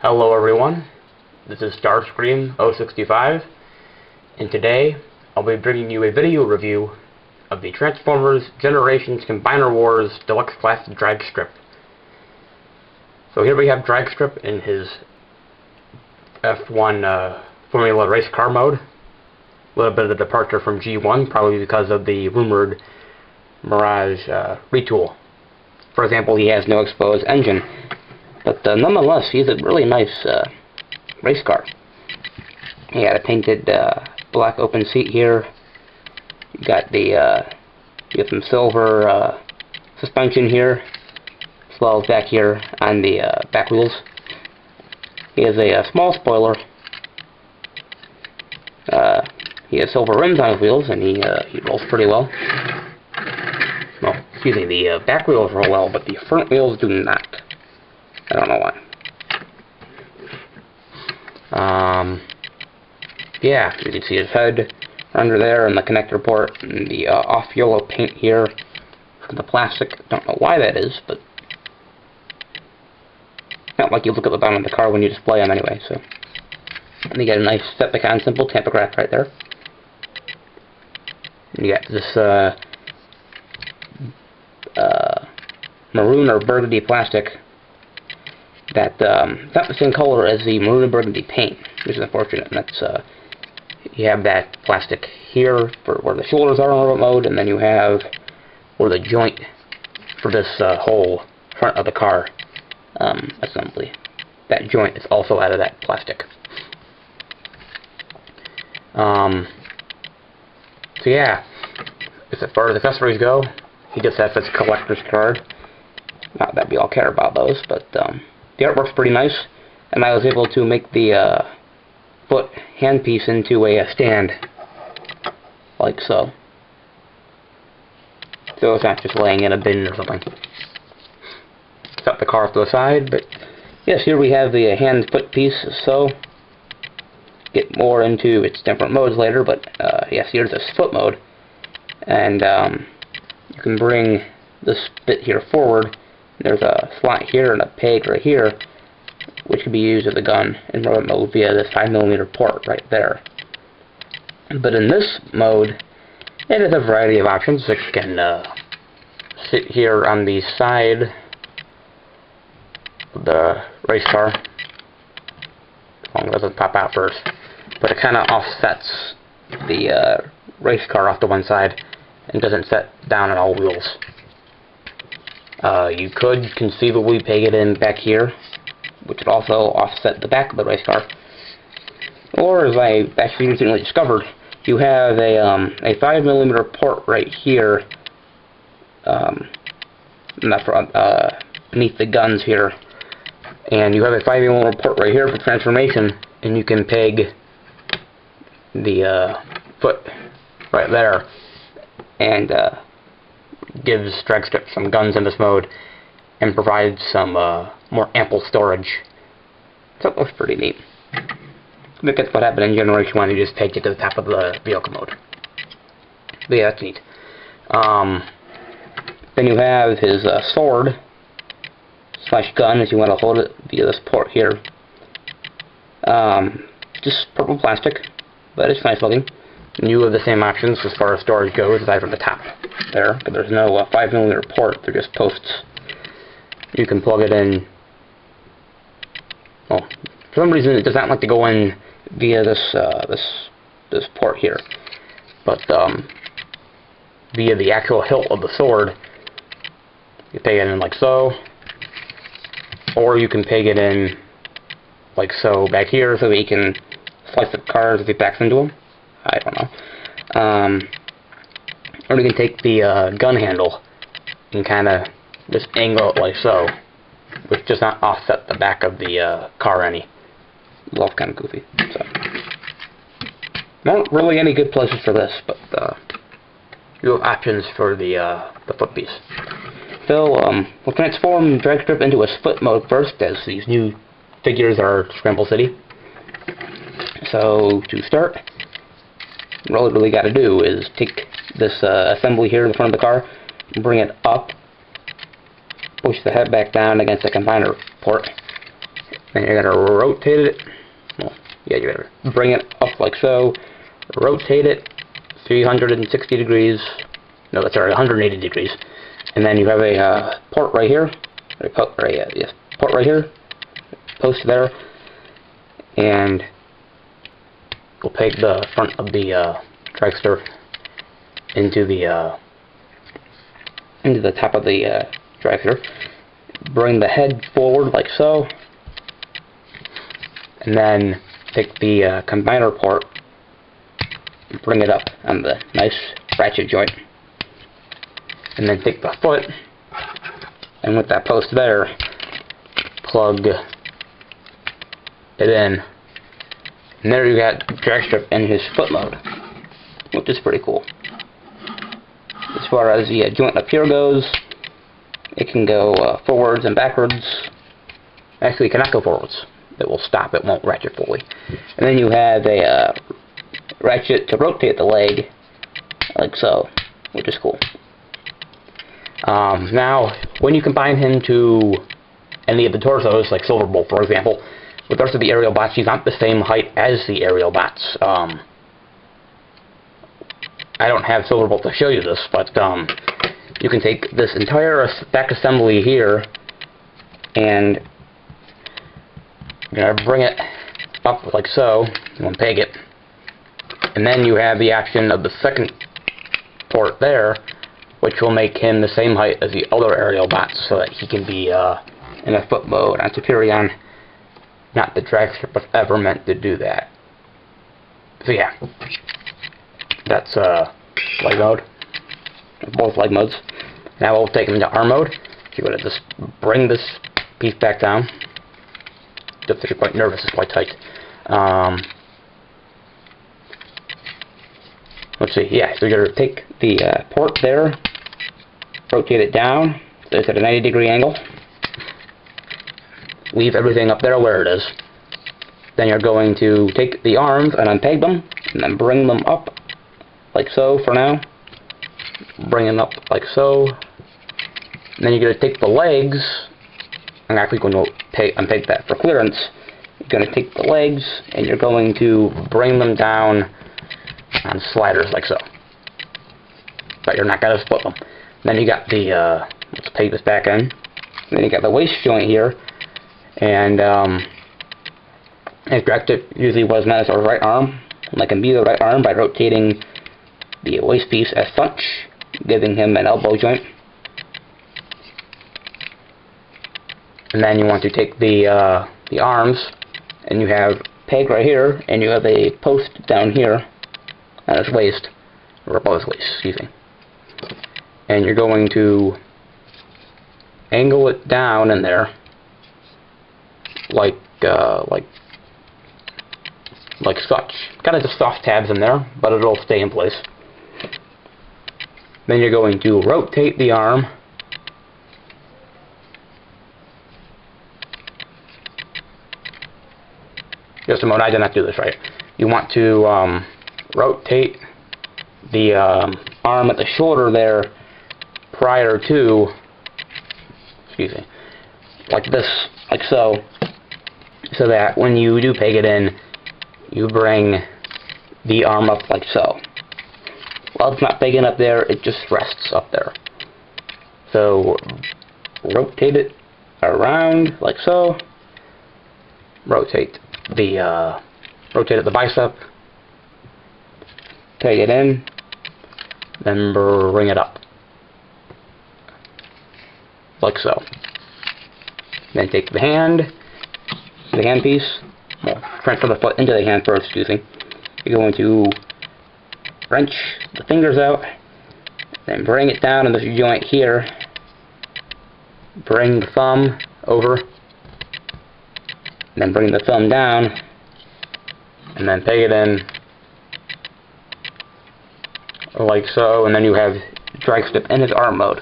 Hello everyone, this is Dragstrip 065, and today I'll be bringing you a video review of the Transformers Generations Combiner Wars Deluxe Class Dragstrip. So here we have Dragstrip in his F1 Formula Race Car mode. A little bit of a departure from G1, probably because of the rumored Mirage retool. For example, he has no exposed engine. But nonetheless, he's a really nice race car. He had a painted black open seat here. You got the you have some silver suspension here, as well as back here on the back wheels. He has a small spoiler. He has silver rims on his wheels, and he rolls pretty well. Well, excuse me, the back wheels roll well, but the front wheels do not. I don't know why. Yeah, you can see his head under there and the connector port and the off yellow paint here for the plastic. Don't know why that is, but not like you look at the bottom of the car when you display them anyway. So, and you got a nice Stepicon symbol, tampograph right there. And you got this maroon or burgundy plastic. That's not the same color as the maroon and burgundy paint, which is unfortunate. And that's you have that plastic here for where the shoulders are on remote mode, and then you have where the joint for this whole front of the car assembly. That joint is also out of that plastic. So yeah, as far as accessories go, he just has this collector's card. Not that we all care about those, but the artwork's pretty nice, and I was able to make the foot handpiece into a stand, like so. So it's not just laying in a bin or something. Set the car off to the side, but yes, here we have the hand foot piece, so get more into its different modes later, but yes, here's this foot mode, and you can bring this bit here forward. There's a slot here and a peg right here, which can be used as a gun in remote mode via this 5mm port right there. But in this mode, it has a variety of options. It can sit here on the side of the race car, as long as it doesn't pop out first. But it kind of offsets the race car off to one side and doesn't set down on all wheels. You could conceivably peg it in back here, which would also offset the back of the race car. Or, as I actually recently discovered, you have a 5mm port right here, beneath the guns here, and you have a 5mm port right here for transformation, and you can peg the foot right there, and gives Dragstrip some guns in this mode and provides some more ample storage. So it looks pretty neat. Look at what happened in Generation 1, you just pegged it to the top of the vehicle mode. But yeah, that's neat. Then you have his sword slash gun, if you want to hold it via this port here. Just purple plastic, but it's nice looking. And you have the same options as far as storage goes, aside from the top there, but there's no 5mm port, they're just posts. You can plug it in. Well, for some reason it does not like to go in via this port here, but via the actual hilt of the sword, you peg it in like so, or you can peg it in like so back here, so that you can slice the cars as he backs into them. I don't know. Or you can take the gun handle and kind of just angle it like so, which does not offset the back of the car any. It's all kind of goofy. So, not really any good places for this, but you have options for the foot piece. So we'll transform Dragstrip into a split mode first, as these new figures are Scramble City. So to start, all you really got to do is take this assembly here in the front of the car, bring it up, push the head back down against the combiner port, Then you're going to rotate it. Well, yeah, you're going to bring it up like so. Rotate it 360 degrees. No, that's already 180 degrees. And then you have a port right here. Port right here. Post there. And we'll peg the front of the dragster into the top of the dragster. Bring the head forward like so, and then take the combiner port, and bring it up on the nice ratchet joint, and then take the foot, and with that post there, plug it in, and there you got Dragstrip in his foot mode, which is pretty cool. As far as the joint up here goes, it can go forwards and backwards. Actually, it cannot go forwards. It will stop. It won't ratchet fully. And then you have a ratchet to rotate the leg, like so, which is cool. Now, when you combine him to any of the torsos, like Silver Bolt, for example, with the rest of the aerial bots, he's not the same height as the aerial bots. I don't have Silver Bolt to show you this, but you can take this entire back assembly here and you're gonna bring it up like so, and peg it, and then you have the action of the second port there, which will make him the same height as the other aerial bots, so that he can be in a foot mode on Superion. Not the Dragstrip was ever meant to do that. So yeah, that's leg mode. Both leg modes. Now we'll take him into arm mode. You're going to just bring this piece back down. If you're quite nervous, it's quite tight. Let's see. Yeah, so you're going to take the port there, rotate it down, so it's at a 90-degree angle. Leave everything up there where it is. Then you're going to take the arms and unpeg them, and then bring them up like so for now. Bring them up like so. And then you're going to take the legs. I'm actually going to unpeg that for clearance. You're going to take the legs and you're going to bring them down on sliders like so. But you're not going to split them. Then you got the, let's peg this back in. And then you got the waist joint here. And Dragstrip usually was meant as a right arm. And I can be the right arm by rotating the waist piece as such, giving him an elbow joint. And then you want to take the arms, and you have peg right here, and you have a post down here on his waist, or above his waist, excuse me. And you're going to angle it down in there, like such. Kind of just soft tabs in there, but it'll stay in place. Then you're going to rotate the arm. Just a moment, I did not do this right. You want to rotate the arm at the shoulder there prior to, excuse me, like this, like so, so that when you do peg it in, you bring the arm up like so. While it's not pegging up there, it just rests up there. So rotate it around like so. Rotate the bicep. Peg it in. Then bring it up like so. Then take the hand piece. Well, transfer the foot into the hand first, excuse me. You're going to wrench the fingers out, then bring it down in this joint here. Bring the thumb over, then bring the thumb down, and then peg it in like so, and then you have Dragstrip in his arm mode.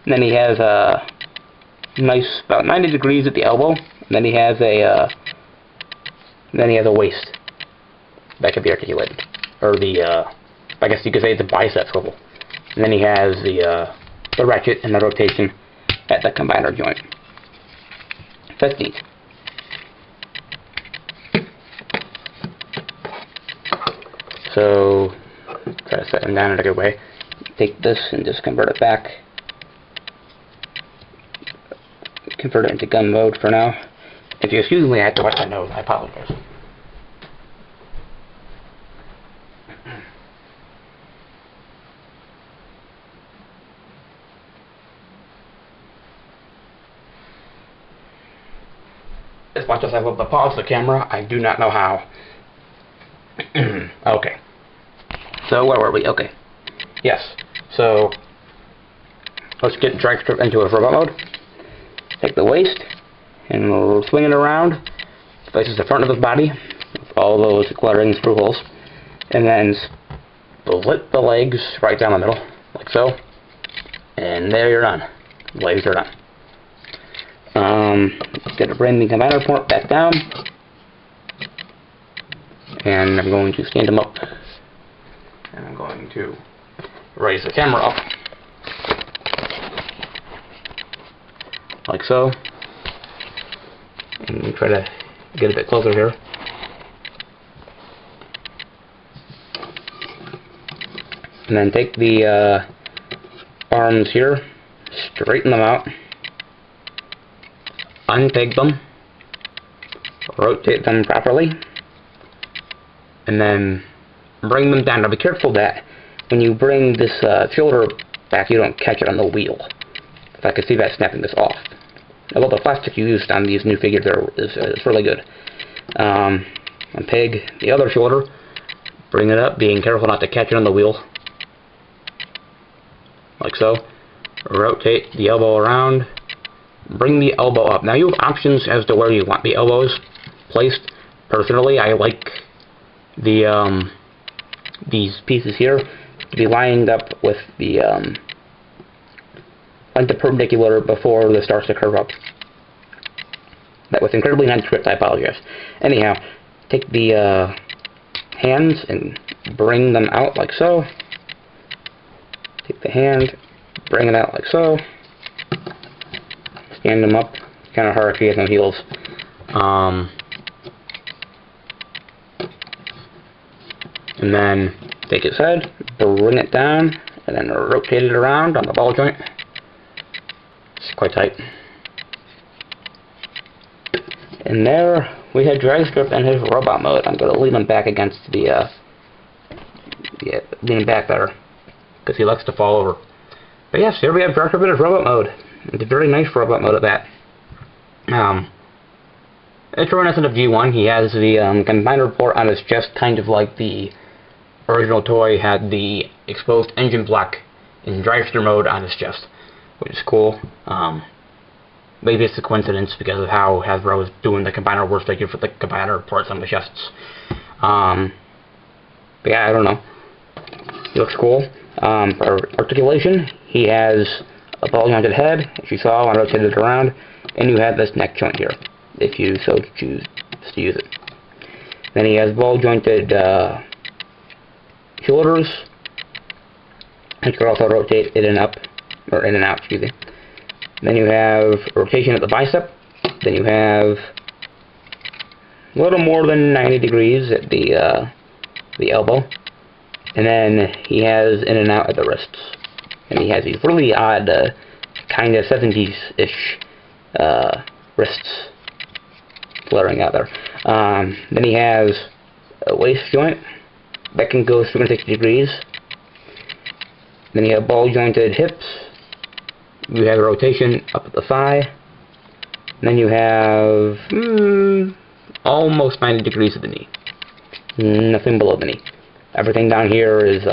And then he has a nice, about 90 degrees at the elbow, and then he has a waist that can be articulated, or the I guess you could say it's a bicep swivel. And then he has the ratchet and the rotation at the combiner joint. That's neat. So try to set him down in a good way. Take this and just convert it back. Convert it into gun mode for now. If you excuse me, I have to watch my nose. I apologize. As much as I love to pause the camera, I do not know how. Okay. So where were we? Okay. Yes. So let's get Dragstrip into a robot mode. Take the waist and we'll swing it around. Faces the front of his body with all those glaring screw holes, and then split the legs right down the middle, like so. And there you're done. Legs are done. Get to bring the combiner port back down, and I'm going to stand him up, and I'm going to raise the camera up, like so, and try to get a bit closer here. And then take the arms here, straighten them out, unpeg them, rotate them properly, and then bring them down. Now be careful that when you bring this shoulder back, you don't catch it on the wheel. If I could see that snapping this off. Although the plastic you used on these new figures is really good. Unpeg the other shoulder, bring it up, being careful not to catch it on the wheel. Like so. Rotate the elbow around. Bring the elbow up. Now you have options as to where you want the elbows placed. Personally, I like the these pieces here to be lined up with the like the perpendicular before this starts to curve up. That was incredibly non-script, I apologize. Anyhow, take the hands and bring them out like so. Take the hand, bring it out like so. Stand them up. Kind of hard if he has no heels. And then take his head, bring it down, and then rotate it around on the ball joint. It's quite tight. And there we have Dragstrip in his robot mode. I'm going to lean him back against the lean back better, because he likes to fall over. But yes, here we have Dragstrip in his robot mode. It's a very nice robot mode at that. It's reminiscent of G1. He has the combiner port on his chest, kind of like the original toy had the exposed engine block in Dragster mode on his chest, which is cool. Maybe it's a coincidence because of how Hasbro is doing the combiner war figure for the combiner ports on the chests. But yeah, I don't know. He looks cool. For articulation, he has a ball jointed head, as you saw when I rotated it around, and you have this neck joint here, if you so choose to use it. Then he has ball jointed shoulders, and you can also rotate it in and out, excuse me. Then you have rotation at the bicep. Then you have a little more than 90 degrees at the elbow. And then he has in and out at the wrists. And he has these really odd, kind of 70s-ish wrists flaring out there. Then he has a waist joint that can go 360 degrees. Then you have ball-jointed hips. You have rotation up at the thigh. And then you have almost 90 degrees at the knee. Nothing below the knee. Everything down here is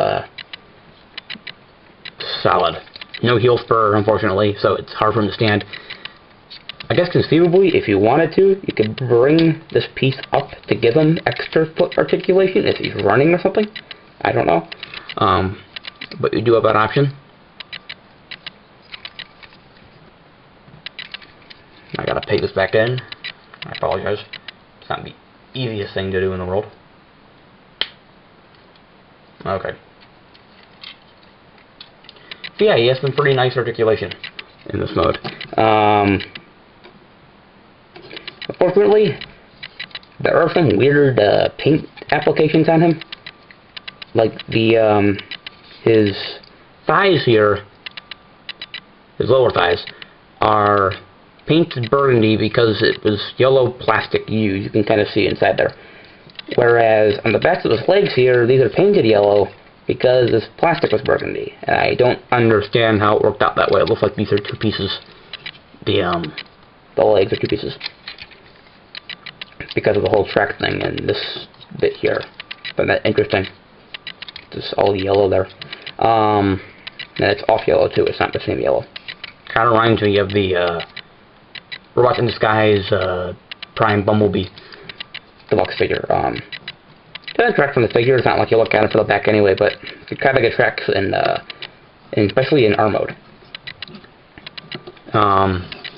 solid. No heel spur, unfortunately, so it's hard for him to stand. I guess conceivably, if you wanted to, you could bring this piece up to give him extra foot articulation if he's running or something. I don't know. But you do have that option. I gotta peg this back in. I apologize. It's not the easiest thing to do in the world. Okay. So yeah, he has some pretty nice articulation in this mode. Unfortunately, there are some weird paint applications on him. like the his thighs here, his lower thighs, are painted burgundy because it was yellow plastic used. You can kind of see inside there. Whereas on the backs of his legs here, these are painted yellow because this plastic was burgundy. And I don't understand how it worked out that way. It looks like these are two pieces. The legs are two pieces because of the whole track thing and this bit here. But that's interesting. Just all yellow there. And it's off yellow too. It's not the same yellow. Kind of reminds me of the Robots in Disguise Prime Bumblebee Deluxe figure. Doesn't track from the figure. It's not like you look at it from the back anyway, but it kind of tracks in especially in R mode.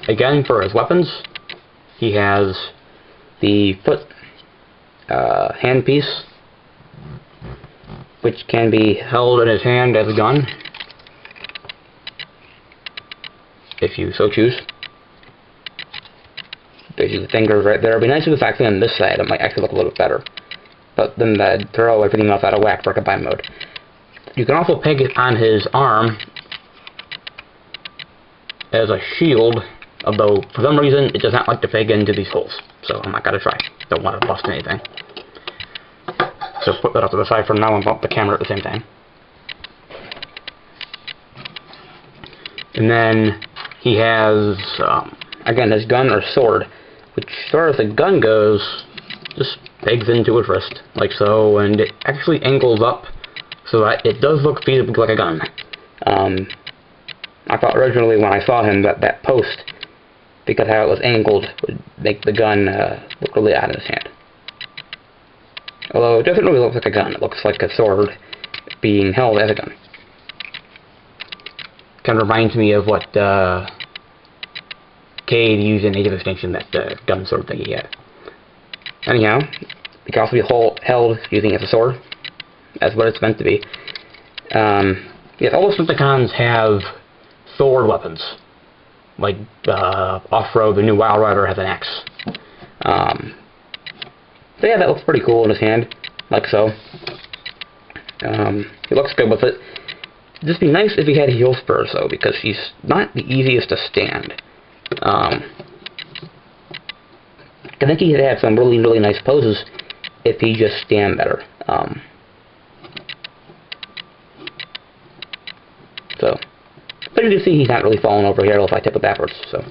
Again, for his weapons, he has the foot handpiece, which can be held in his hand as a gun, if you so choose. There's the fingers right there. It'd be nice if it was actually on this side. It might actually look a little bit better. But then that'd throw everything else out of whack for combine mode. You can also peg it on his arm as a shield, although for some reason it does not like to peg into these holes. So I'm not going to try. Don't want to bust anything. So put that off to the side for now and bump the camera at the same time. And then he has, again, his gun or sword, which as far as the gun goes, just pegs into his wrist, like so, and it actually angles up so that it does look feasibly like a gun. I thought originally when I saw him that post, because how it was angled, would make the gun look really odd in his hand. Although it doesn't really look like a gun, it looks like a sword being held as a gun. Kind of reminds me of what Cade used in Age of Extinction, that gun sword thing he had. Anyhow, it can also be held using it as a sword. That's what it's meant to be. Yes, all the Decepticons have sword weapons. Like Off-Road, the new Wild Rider, has an axe. So yeah, that looks pretty cool in his hand, like so. He looks good with it. It'd just be nice if he had heel spurs though, because he's not the easiest to stand. I think he'd have some really, really nice poses if he just stand better. But you can see he's not really falling over here if I tip it backwards. So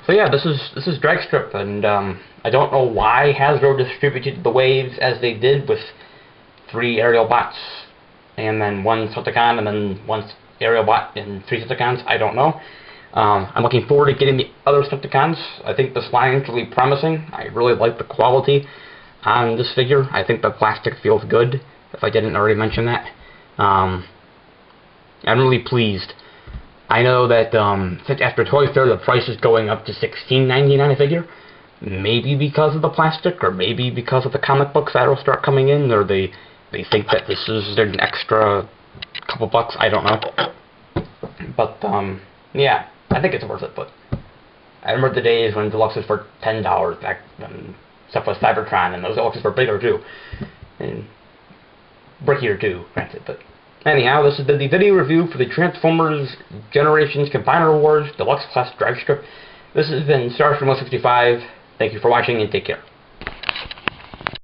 yeah, this is Dragstrip, and I don't know why Hasbro distributed the waves as they did with 3 aerial bots and then 1 Decepticon and then 1 aerial bot and 3 Decepticons. I don't know. I'm looking forward to getting the other Decepticons. I think this line is really promising. I really like the quality on this figure. I think the plastic feels good, if I didn't already mention that. I'm really pleased. I know that since after Toy Fair the price is going up to $16.99 a figure. Maybe because of the plastic, or maybe because of the comic books that will start coming in, or they think that this is an extra couple bucks. I don't know. But yeah, I think it's worth it. But I remember the days when Deluxes were $10 back when stuff was Cybertron, and those Deluxes were bigger too, and brickier too, granted. But anyhow, this has been the video review for the Transformers Generations Combiner Wars Deluxe Class Dragstrip. This has been Stars from 165. Thank you for watching, and take care.